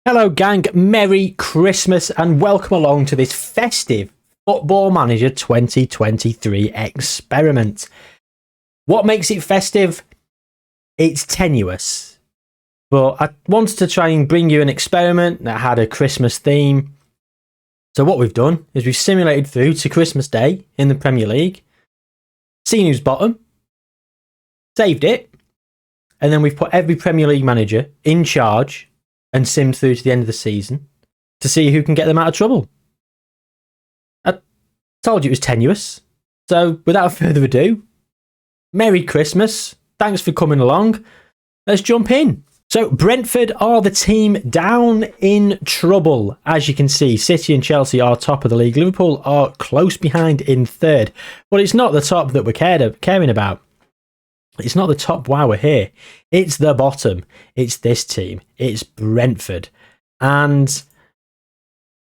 Hello gang, Merry Christmas and welcome along to this festive Football Manager 2023 experiment. What makes it festive? It's tenuous, but I wanted to try and bring you an experiment that had a Christmas theme. So what we've done is we've simulated through to Christmas Day in the Premier League, seen who's bottom, saved it, and then we've put every Premier League manager in charge and simmed through to the end of the season to see who can get them out of trouble. I told you it was tenuous. So without further ado, Merry Christmas. Thanks for coming along. Let's jump in. So Brentford are the team down in trouble. As you can see, City and Chelsea are top of the league. Liverpool are close behind in third. But it's not the top that we're caring about. It's not the top while we're here. It's the bottom. It's this team. It's Brentford. And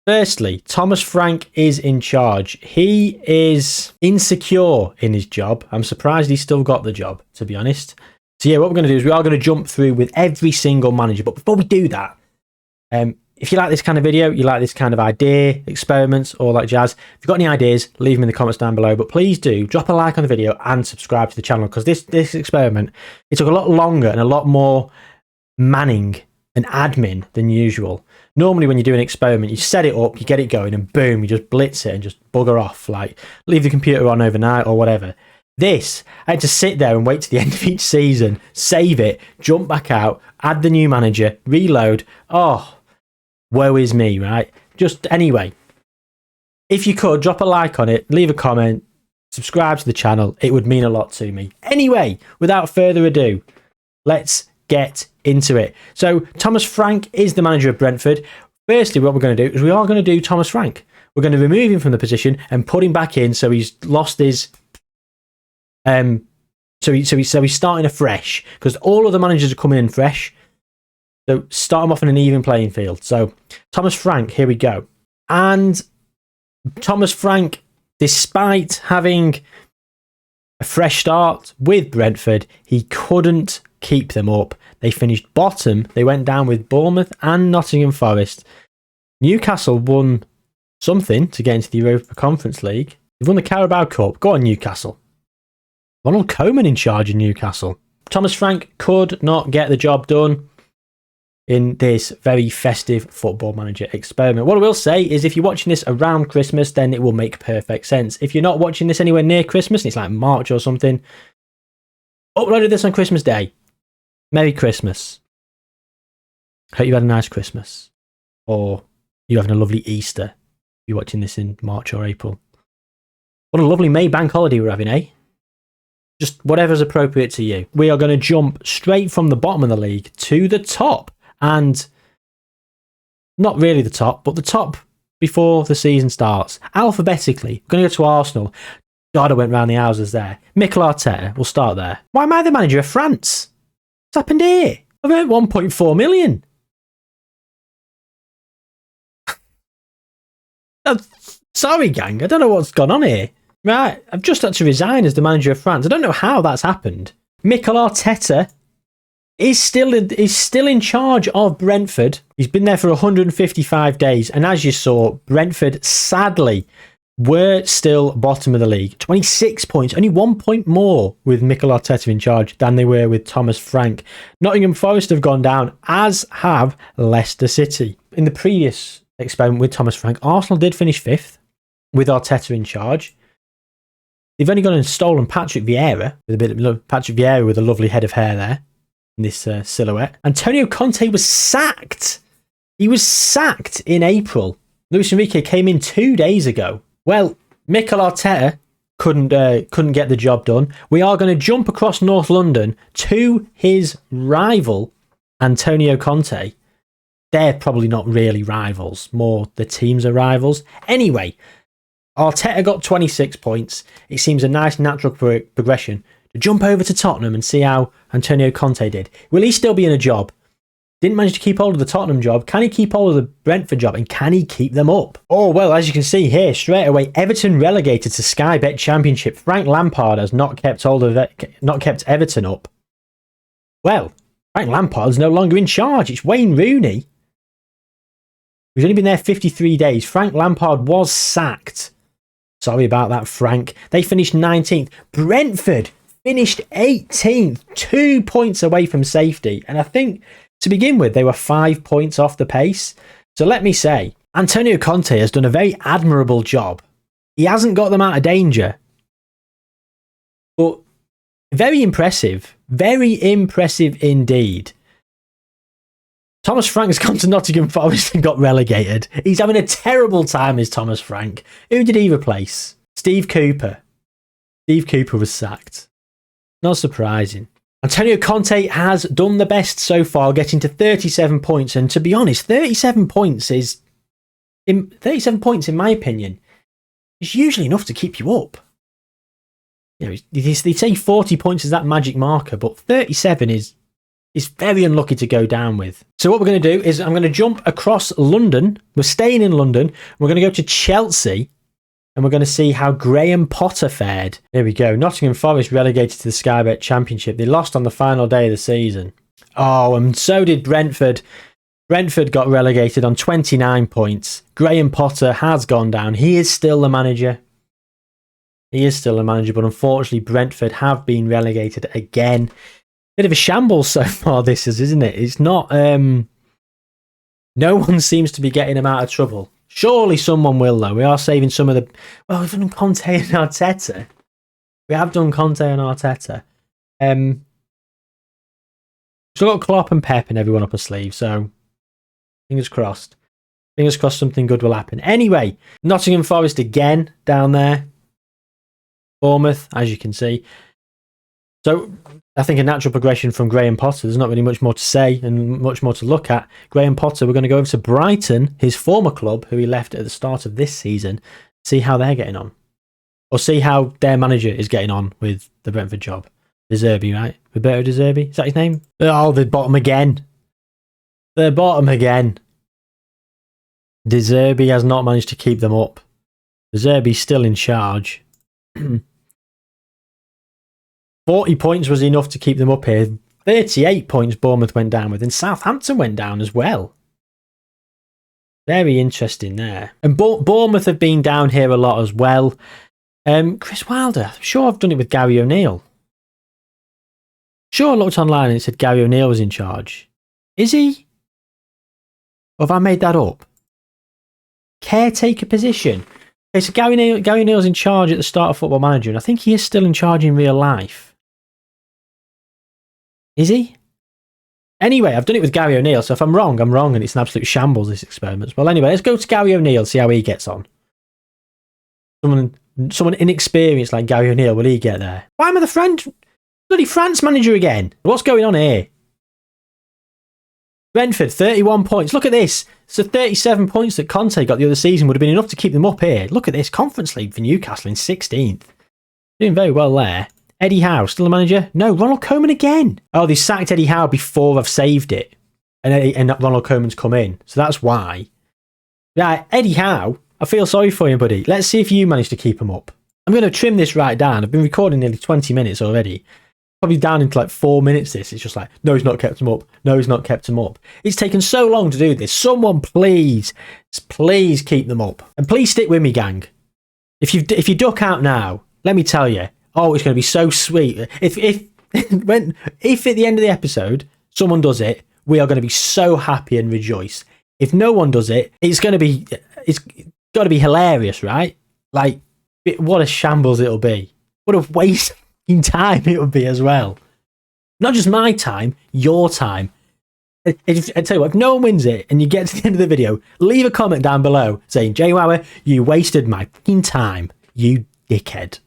firstly, Thomas Frank is in charge. He is insecure in his job. I'm surprised he's still got the job, to be honest. So yeah, what we're going to do is we are going to jump through with every single manager. But before we do that, if you like this kind of video, you like this kind of idea, experiments, all that jazz, if you've got any ideas, leave them in the comments down below. But please do drop a like on the video and subscribe to the channel, because this experiment, it took a lot longer and a lot more manning and admin than usual. Normally when you do an experiment, you set it up, you get it going, and boom, you just blitz it and just bugger off, like leave the computer on overnight or whatever. This, I had to sit there and wait to the end of each season, save it, jump back out, add the new manager, reload. Oh, woe is me, right? Just anyway, if you could, drop a like on it, leave a comment, subscribe to the channel. It would mean a lot to me. Anyway, without further ado, let's get into it. So Thomas Frank is the manager of Brentford. Firstly, what we're going to do is we are going to do Thomas Frank. We're going to remove him from the position and put him back in, so he's lost his so he's starting afresh, because all of the managers are coming in fresh. So start them off on an even playing field. So Thomas Frank, here we go. And Thomas Frank, despite having a fresh start with Brentford, he couldn't keep them up. They finished bottom. They went down with Bournemouth and Nottingham Forest. Newcastle won something to get into the Europa Conference League. They've won the Carabao Cup. Go on, Newcastle. Ronald Koeman in charge of Newcastle. Thomas Frank could not get the job done in this very festive Football Manager experiment. What I will say is, if you're watching this around Christmas, then it will make perfect sense. If you're not watching this anywhere near Christmas, and it's like March or something, uploaded this on Christmas Day. Merry Christmas. Hope you had a nice Christmas. Or you're having a lovely Easter. If you're watching this in March or April. What a lovely May bank holiday we're having, eh? Just whatever's appropriate to you. We are going to jump straight from the bottom of the league to the top. And not really the top, but the top before the season starts. Alphabetically, we're going to go to Arsenal. God, I went round the houses there. Mikel Arteta, we'll start there. Why am I the manager of France? What's happened here? I've earned 1.4 million. Sorry, gang, I don't know what's gone on here. Right, I've just had to resign as the manager of France. I don't know how that's happened. Mikel Arteta is still in charge of Brentford. He's been there for 155 days. And as you saw, Brentford, sadly, were still bottom of the league. 26 points, only 1 point more with Mikel Arteta in charge than they were with Thomas Frank. Nottingham Forest have gone down, as have Leicester City. In the previous experiment with Thomas Frank, Arsenal did finish 5th with Arteta in charge. They've only gone and stolen Patrick Vieira, with a lovely head of hair there in this silhouette. Antonio Conte was sacked. He was sacked in April. Luis Enrique came in 2 days ago. Well, Mikel Arteta couldn't get the job done. We are going to jump across North London to his rival, Antonio Conte. They're probably not really rivals. More the teams are rivals. Anyway, Arteta got 26 points. It seems a nice natural progression to jump over to Tottenham and see how Antonio Conte did. Will he still be in a job? Didn't manage to keep hold of the Tottenham job. Can he keep hold of the Brentford job? And can he keep them up? Oh, well, as you can see here, straight away, Everton relegated to Sky Bet Championship. Frank Lampard has not kept Everton up. Well, Frank Lampard's no longer in charge. It's Wayne Rooney. He's only been there 53 days. Frank Lampard was sacked. Sorry about that, Frank. They finished 19th. Brentford finished 18th, 2 points away from safety. And I think, to begin with, they were 5 points off the pace. So let me say, Antonio Conte has done a very admirable job. He hasn't got them out of danger. But very impressive. Very impressive indeed. Thomas Frank's gone to Nottingham Forest and got relegated. He's having a terrible time, is Thomas Frank. Who did he replace? Steve Cooper. Steve Cooper was sacked. Not surprising. Antonio Conte has done the best so far, getting to 37 points. And to be honest, 37 points in my opinion, is usually enough to keep you up. You know, they say 40 points is that magic marker, but 37 is very unlucky to go down with. So what we're going to do is I'm going to jump across London. We're staying in London. We're going to go to Chelsea and we're going to see how Graham Potter fared. There we go. Nottingham Forest relegated to the Sky Bet Championship. They lost on the final day of the season. Oh, and so did Brentford. Brentford got relegated on 29 points. Graham Potter has gone down. He is still the manager. But unfortunately Brentford have been relegated again. Bit of a shambles so far, this is, isn't it? It's not... no one seems to be getting them out of trouble. Surely someone will, though. We are saving some of the... Well, we've done Conte and Arteta. We have done Conte and Arteta. Still got Klopp and Pep and everyone up a sleeve, so fingers crossed. Fingers crossed something good will happen. Anyway, Nottingham Forest again down there. Bournemouth, as you can see. So I think a natural progression from Graham Potter. There's not really much more to say and much more to look at. Graham Potter, we're going to go over to Brighton, his former club, who he left at the start of this season, see how they're getting on. Or see how their manager is getting on with the Brentford job. De Zerbi, right? Roberto De Zerbi? Is that his name? Oh, the bottom again. They're bottom again. De Zerbi has not managed to keep them up. De Zerbi's still in charge. 40 points was enough to keep them up here. 38 points Bournemouth went down with, and Southampton went down as well. Very interesting there. And Bournemouth have been down here a lot as well. Chris Wilder, I'm sure I've done it with Gary O'Neill. Sure, I looked online and it said Gary O'Neill was in charge. Is he? Or have I made that up? Caretaker position. Okay, so Gary O'Neill's in charge at the start of Football Manager, and I think he is still in charge in real life. Is he? Anyway, I've done it with Gary O'Neill, so if I'm wrong, I'm wrong, and it's an absolute shambles, this experiment. Well, anyway, let's go to Gary O'Neill, see how he gets on. Someone inexperienced like Gary O'Neill, will he get there? Why am I the bloody France manager again? What's going on here? Brentford, 31 points. Look at this. So 37 points that Conte got the other season would have been enough to keep them up here. Look at this. Conference League for Newcastle in 16th. Doing very well there. Eddie Howe, still the manager? No, Ronald Koeman again. Oh, they sacked Eddie Howe before I've saved it. And Ronald Koeman's come in. So that's why. Yeah, Eddie Howe, I feel sorry for you, buddy. Let's see if you manage to keep him up. I'm going to trim this right down. I've been recording nearly 20 minutes already. Probably down into like 4 minutes this. It's just like, no, he's not kept him up. No, he's not kept him up. It's taken so long to do this. Someone please keep them up. And please stick with me, gang. If you duck out now, let me tell you, oh, it's going to be so sweet. If at the end of the episode, someone does it, we are going to be so happy and rejoice. If no one does it, it's got to be hilarious, right? Like, what a shambles it'll be. What a waste of time it would be as well. Not just my time, your time. I tell you what, if no one wins it and you get to the end of the video, leave a comment down below saying, Jayhuahua, you wasted my fucking time, you dickhead.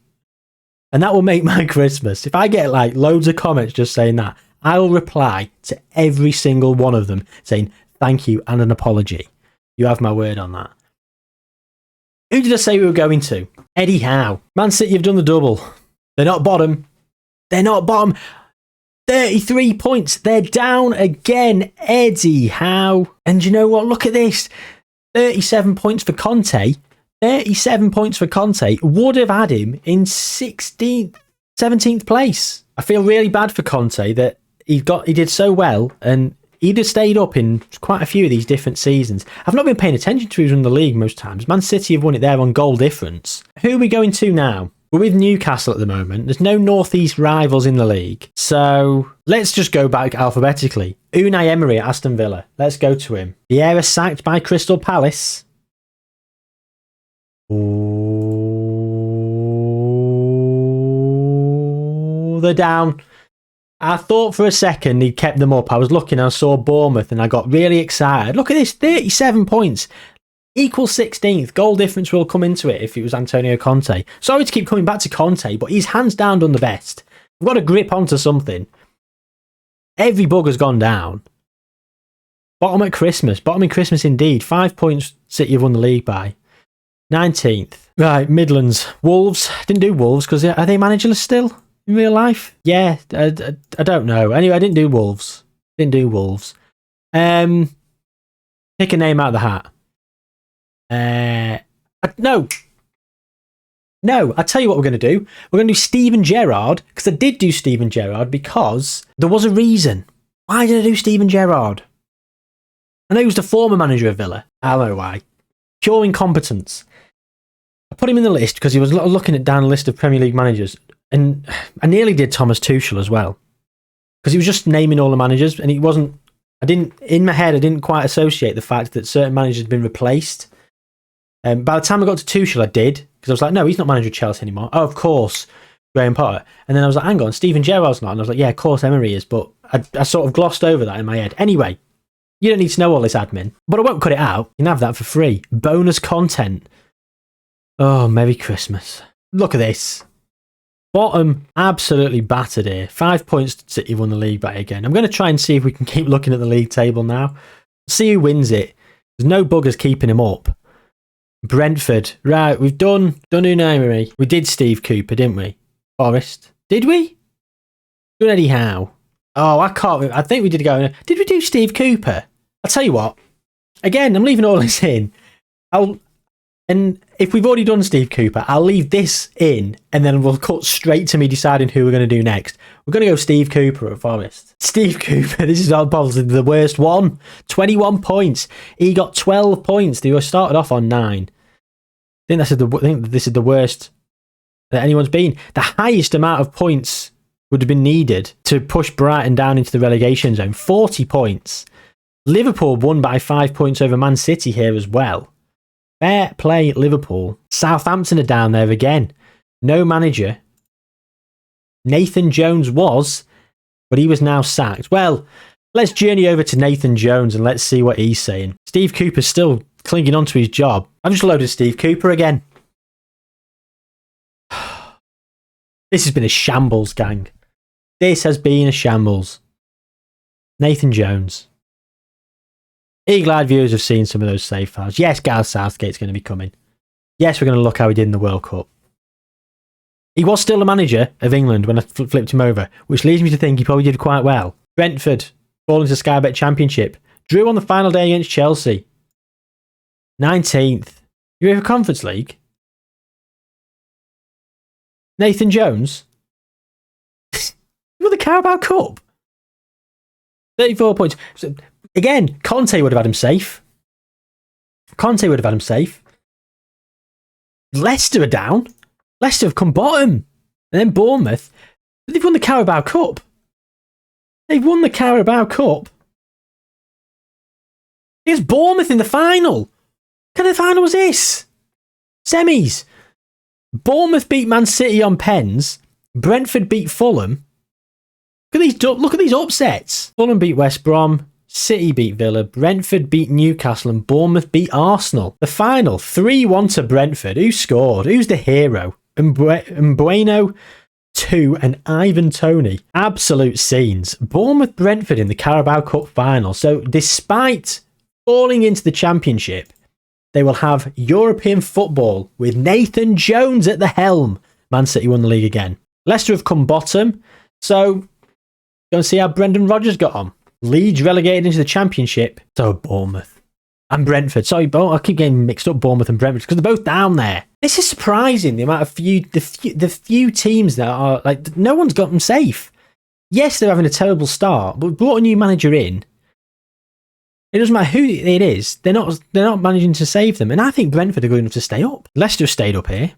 And that will make my Christmas. If I get like loads of comments just saying that, I will reply to every single one of them saying thank you and an apology. You have my word on that. Who did I say we were going to? Eddie Howe. Man City have done the double. They're not bottom. 33 points. They're down again. Eddie Howe. And you know what? Look at this. 37 points for Conte. 37 points for Conte would have had him in 16th, 17th place. I feel really bad for Conte that he did so well and He'd have stayed up in quite a few of these different seasons. I've not been paying attention to who's won the league most times. Man City have won it there on goal difference. Who are we going to now? We're with Newcastle at the moment. There's no Northeast rivals in the league. So let's just go back alphabetically. Unai Emery at Aston Villa. Let's go to him. Vieira sacked by Crystal Palace. Oh, they're down. I thought for a second he kept them up. I was looking, I saw Bournemouth and I got really excited. Look at this, 37 points. Equal 16th. Goal difference will come into it if it was Antonio Conte. Sorry to keep coming back to Conte, but he's hands down done the best. We've got to grip onto something. Every bug has gone down. Bottom at Christmas. Bottom in Christmas indeed. 5 points City have won the league by. 19th. Right, Midlands. Wolves. Didn't do Wolves because are they managerless still in real life? Yeah, I don't know. Anyway, I didn't do Wolves. Pick a name out of the hat. No, I tell you what we're going to do. We're going to do Steven Gerrard, because I did do Steven Gerrard because there was a reason. Why did I do Steven Gerrard? I know he was the former manager of Villa. I don't know why. Pure incompetence. I put him in the list because he was looking down a list of Premier League managers, and I nearly did Thomas Tuchel as well, because he was just naming all the managers, and he wasn't. In my head, I didn't quite associate the fact that certain managers had been replaced. By the time I got to Tuchel, I did, because I was like, no, he's not manager of Chelsea anymore. Oh, of course, Graham Potter. And then I was like, hang on, Steven Gerrard's not. And I was like, yeah, of course Emery is, but I sort of glossed over that in my head. Anyway, you don't need to know all this admin, but I won't cut it out. You can have that for free. Bonus content. Oh, Merry Christmas. Look at this. Bottom, absolutely battered here. 5 points City won the league by again. I'm going to try and see if we can keep looking at the league table now. See who wins it. There's no buggers keeping him up. Brentford. Right, we've done Unai Emery. We did Steve Cooper, didn't we? Forest. Did we? Done Eddie Howe. Oh, I can't remember. I think we did go. Did we do Steve Cooper? I'll tell you what. Again, I'm leaving all this in. And if we've already done Steve Cooper, I'll leave this in, and then we'll cut straight to me deciding who we're going to do next. We're going to go Steve Cooper at Forest. Steve Cooper, this is probably the worst one. 21 points. He got 12 points. They were started off on 9. I think this is the worst that anyone's been. The highest amount of points would have been needed to push Brighton down into the relegation zone. 40 points. Liverpool won by 5 points over Man City here as well. Fair play, Liverpool. Southampton are down there again. No manager. Nathan Jones was, but he was now sacked. Well, let's journey over to Nathan Jones and let's see what he's saying. Steve Cooper's still clinging on to his job. I've just loaded Steve Cooper again. This has been a shambles, gang. This has been a shambles. Nathan Jones. Eagle-eyed viewers have seen some of those save files. Yes, Gareth Southgate's going to be coming. Yes, we're going to look how he did in the World Cup. He was still a manager of England when I flipped him over, which leads me to think he probably did quite well. Brentford, falling to Sky Bet Championship. Drew on the final day against Chelsea. 19th. UEFA Conference League. Nathan Jones. With the Carabao Cup. 34 points. So, again, Conte would have had him safe. Leicester are down. Leicester have come bottom. And then Bournemouth. They've won the Carabao Cup. Against Bournemouth in the final. What kind of final was this? Semis. Bournemouth beat Man City on pens. Brentford beat Fulham. Look at these upsets. Fulham beat West Brom. City beat Villa. Brentford beat Newcastle. And Bournemouth beat Arsenal. The final, 3-1 to Brentford. Who scored? Who's the hero? Mbueno 2 and Ivan Toney. Absolute scenes. Bournemouth-Brentford in the Carabao Cup final. So despite falling into the Championship, they will have European football with Nathan Jones at the helm. Man City won the league again. Leicester have come bottom. So go and see how Brendan Rodgers got on. Leeds relegated into the Championship. So Bournemouth and Brentford. Sorry, I keep getting mixed up, Bournemouth and Brentford, because they're both down there. This is surprising, the amount of the few teams that are like, no one's got them safe. Yes, they're having a terrible start, but we brought a new manager in. It doesn't matter who it is. They're not managing to save them. And I think Brentford are good enough to stay up. Leicester have stayed up here.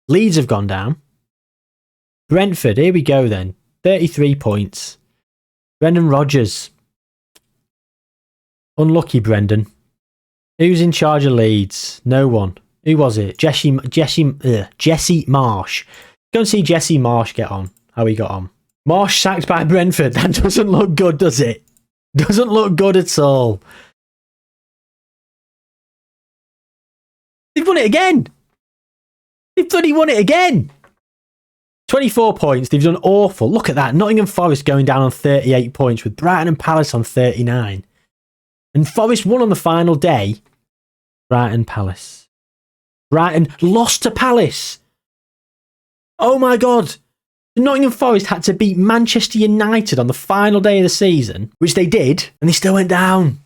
Leeds have gone down. Brentford, here we go then. 33 points. Brendan Rodgers. Unlucky Brendan. Who's in charge of Leeds? No one. Who was it? Jesse Marsh. Go and see Jesse Marsh get on. How he got on. Marsh sacked by Brentford. That doesn't look good, does it? Doesn't look good at all. They've won it again. They've bloody won it again. 24 points. They've done awful. Look at that. Nottingham Forest going down on 38 points with Brighton and Palace on 39. And Forest won on the final day. Brighton, Palace. Brighton lost to Palace. Oh my God. Nottingham Forest had to beat Manchester United on the final day of the season, which they did, and they still went down.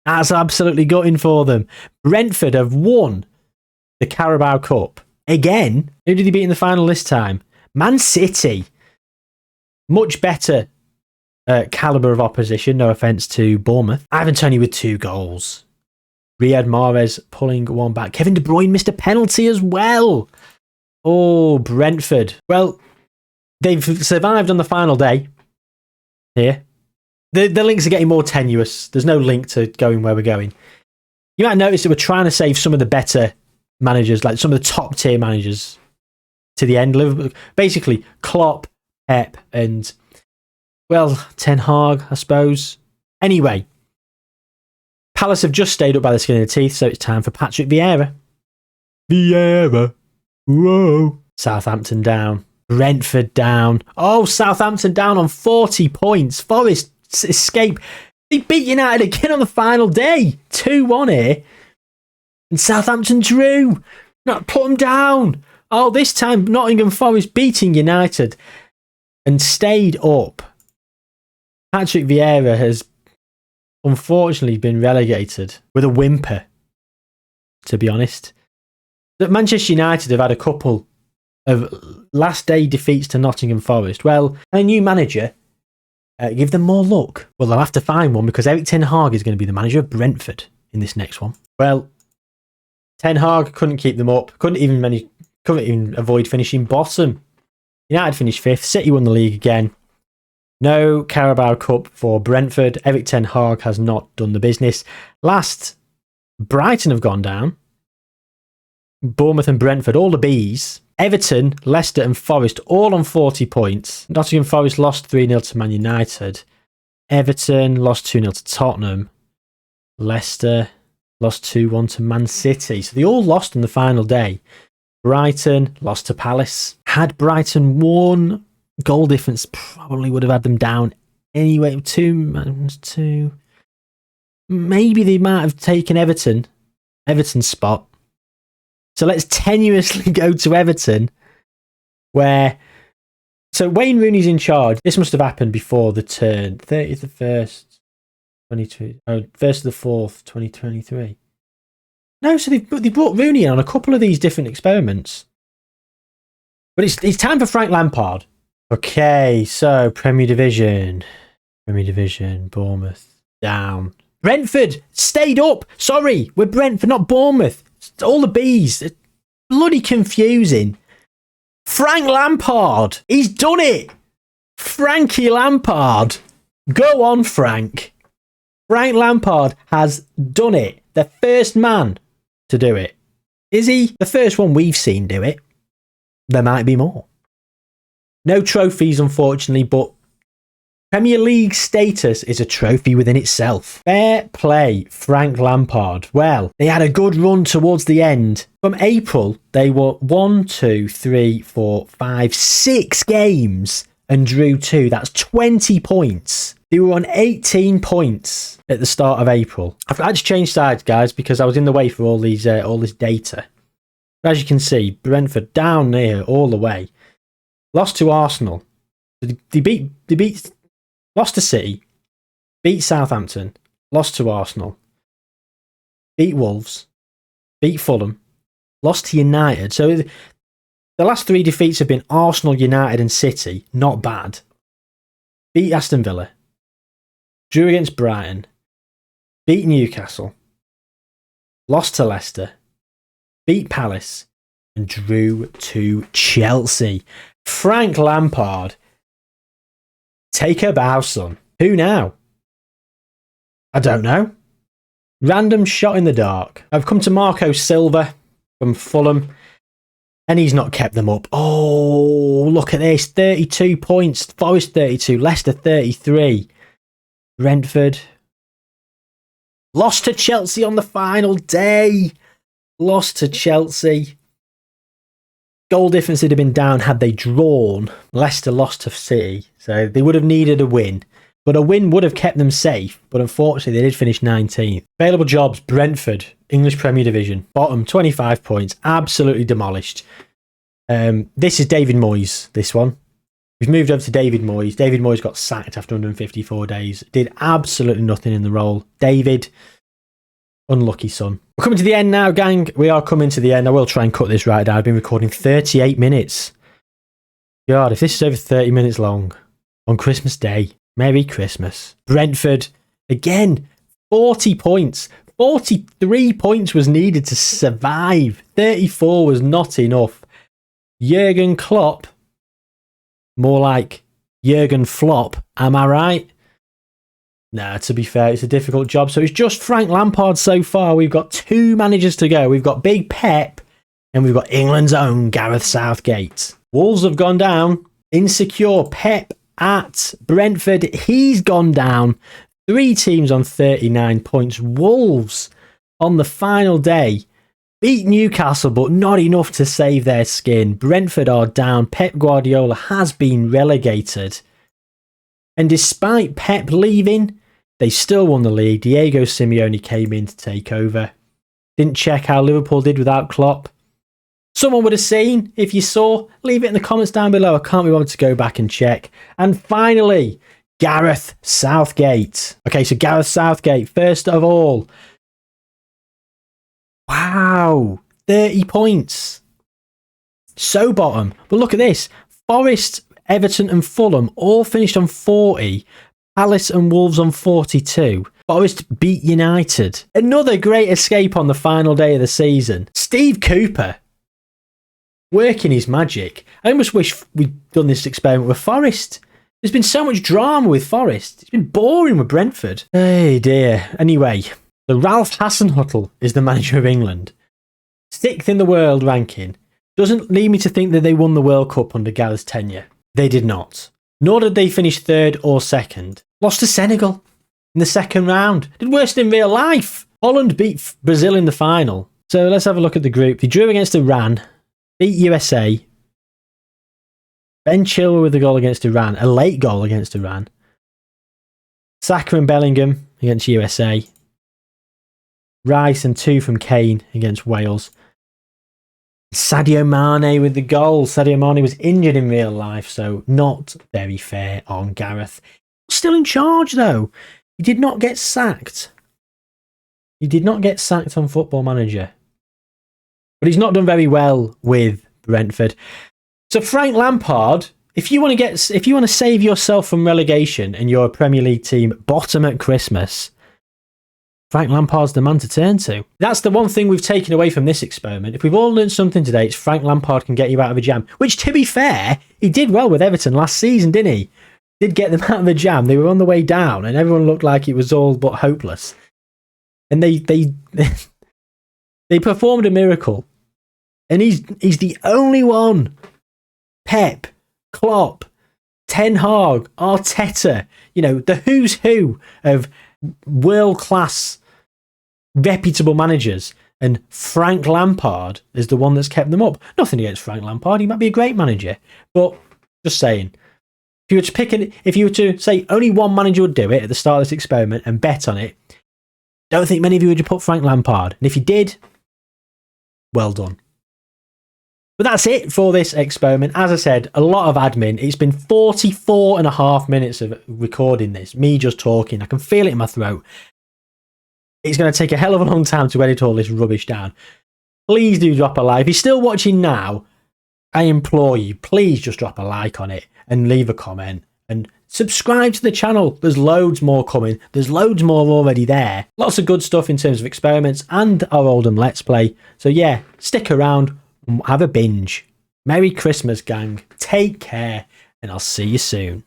That's absolutely gutting for them. Brentford have won the Carabao Cup. Again, who did they beat in the final this time? Man City. Much better calibre of opposition, no offence to Bournemouth. Ivan Toney with 2 goals. Riyad Mahrez pulling one back. Kevin De Bruyne missed a penalty as well. Oh, Brentford. Well, they've survived on the final day here. The links are getting more tenuous. There's no link to going where we're going. You might notice that we're trying to save some of the better managers, like some of the top tier managers, to the end. Basically, Klopp, Pep, and, well, Ten Hag, I suppose. Anyway, Palace have just stayed up by the skin of their teeth, so it's time for Patrick Vieira. Vieira. Whoa. Southampton down. Brentford down. Oh, Southampton down on 40 points. Forest escape. They beat United again on the final day. 2-1 here. And Southampton drew. Not put them down. Oh, this time Nottingham Forest beating United and stayed up. Patrick Vieira has unfortunately been relegated with a whimper, to be honest. That Manchester United have had a couple of last day defeats to Nottingham Forest. Well, a new manager, give them more luck. Well, they'll have to find one because Erik Ten Hag is going to be the manager of Brentford in this next one. Well, Ten Hag couldn't keep them up. Couldn't even avoid finishing bottom. United finished 5th. City won the league again. No Carabao Cup for Brentford. Erik Ten Hag has not done the business. Last, Brighton have gone down. Bournemouth and Brentford, all the Bs. Everton, Leicester and Forest all on 40 points. Nottingham Forest lost 3-0 to Man United. Everton lost 2-0 to Tottenham. Leicester lost 2-1 to Man City. So they all lost on the final day. Brighton lost to Palace. Had Brighton won, goal difference probably would have had them down anyway. 2. Maybe they might have taken Everton's spot. So let's tenuously go to Everton, so Wayne Rooney's in charge. This must have happened before the turn. 30th of 1st, 1st of the 4th, 2023. No, so they brought Rooney in on a couple of these different experiments. But it's time for Frank Lampard. Okay, so Premier Division, Bournemouth, down. Brentford, stayed up. Sorry, we're Brentford, not Bournemouth. All the Bs. It's bloody confusing. Frank Lampard. He's done it. Frankie Lampard. Go on, Frank. Frank Lampard has done it. The first man to do it. Is he? The first one we've seen do it. There might be more. No trophies, unfortunately, but Premier League status is a trophy within itself. Fair play, Frank Lampard. Well, they had a good run towards the end. From April, they were 6 games and drew 2. That's 20 points. They were on 18 points at the start of April. I've had to change sides, guys, because I was in the way for all this data. As you can see, Brentford down there all the way. Lost to Arsenal. They lost to City, beat Southampton, lost to Arsenal, beat Wolves, beat Fulham, lost to United. So the last 3 defeats have been Arsenal, United and City. Not bad. Beat Aston Villa, drew against Brighton, beat Newcastle, lost to Leicester, beat Palace, and drew to Chelsea. Frank Lampard, take a bow, son. Who now? I don't know. Random shot in the dark. I've come to Marco Silva from Fulham, and he's not kept them up. Oh, look at this. 32 points. Forest 32. Leicester 33. Brentford lost to Chelsea on the final day. Lost to Chelsea. Goal difference would have been down had they drawn. Leicester lost to City, so they would have needed a win. But a win would have kept them safe, but unfortunately they did finish 19th. Available jobs, Brentford, English Premier Division. Bottom, 25 points, absolutely demolished. This is David Moyes, this one. We've moved over to David Moyes. David Moyes got sacked after 154 days. Did absolutely nothing in the role. David, unlucky son. We're coming to the end now, gang. We are coming to the end. I will try and cut this right down. I've been recording 38 minutes. God, if this is over 30 minutes long on Christmas Day, Merry Christmas. Brentford, again, 40 points. 43 points was needed to survive. 34 was not enough. Jurgen Klopp, more like Jurgen Flop, am I right? Nah, to be fair, it's a difficult job. So it's just Frank Lampard so far. We've got 2 managers to go. We've got Big Pep and we've got England's own Gareth Southgate. Wolves have gone down. Insecure Pep at Brentford. He's gone down. 3 teams on 39 points. Wolves on the final day beat Newcastle, but not enough to save their skin. Brentford are down. Pep Guardiola has been relegated. And despite Pep leaving, they still won the league. Diego Simeone came in to take over. Didn't check how Liverpool did without Klopp. Someone would have seen. If you saw, leave it in the comments down below. I can't be bothered to go back and check. And finally, Gareth Southgate. Okay, so Gareth Southgate, first of all. Wow, 30 points. So bottom. But look at this. Forest, Everton and Fulham all finished on 40. Palace and Wolves on 42. Forest beat United. Another great escape on the final day of the season. Steve Cooper working his magic. I almost wish we'd done this experiment with Forest. There's been so much drama with Forest. It's been boring with Brentford. Hey dear. Anyway, the Ralph Hasenhüttl is the manager of England. 6th in the world ranking. Doesn't lead me to think that they won the World Cup under Gareth's tenure. They did not. Nor did they finish 3rd or 2nd. Lost to Senegal in the 2nd round. Did worse in real life. Holland beat Brazil in the final. So let's have a look at the group. They drew against Iran. Beat USA. Ben Chilwell with a goal against Iran. A late goal against Iran. Saka and Bellingham against USA. Rice and 2 from Kane against Wales. Sadio Mane with the goal. Sadio Mane was injured in real life, so not very fair on Gareth. Still in charge, though. He did not get sacked. He did not get sacked on Football Manager. But he's not done very well with Brentford. So Frank Lampard, if you want to save yourself from relegation and you're a Premier League team bottom at Christmas, Frank Lampard's the man to turn to. That's the one thing we've taken away from this experiment. If we've all learned something today, it's Frank Lampard can get you out of a jam. Which, to be fair, he did well with Everton last season, didn't he? Did get them out of a jam. They were on the way down, and everyone looked like it was all but hopeless. And they performed a miracle. And he's the only one. Pep, Klopp, Ten Hag, Arteta, the who's who of world-class reputable managers, and Frank Lampard is the one that's kept them up. Nothing against Frank Lampard, he might be a great manager, but just saying, if you were to say only one manager would do it at the start of this experiment and bet on it, don't think many of you would put Frank Lampard. And if you did, well done. But that's it for this experiment. As I said, a lot of admin. It's been 44 and a half minutes of recording this, me just talking. I can feel it in my throat. It's going to take a hell of a long time to edit all this rubbish down. Please do drop a like. If you're still watching now, I implore you, please just drop a like on it and leave a comment and Subscribe to the channel. There's loads more coming. There's loads more already there. Lots of good stuff in terms of experiments and our Oldham Let's Play. So yeah, stick around and have a binge. Merry Christmas, gang. Take care, and I'll see you soon.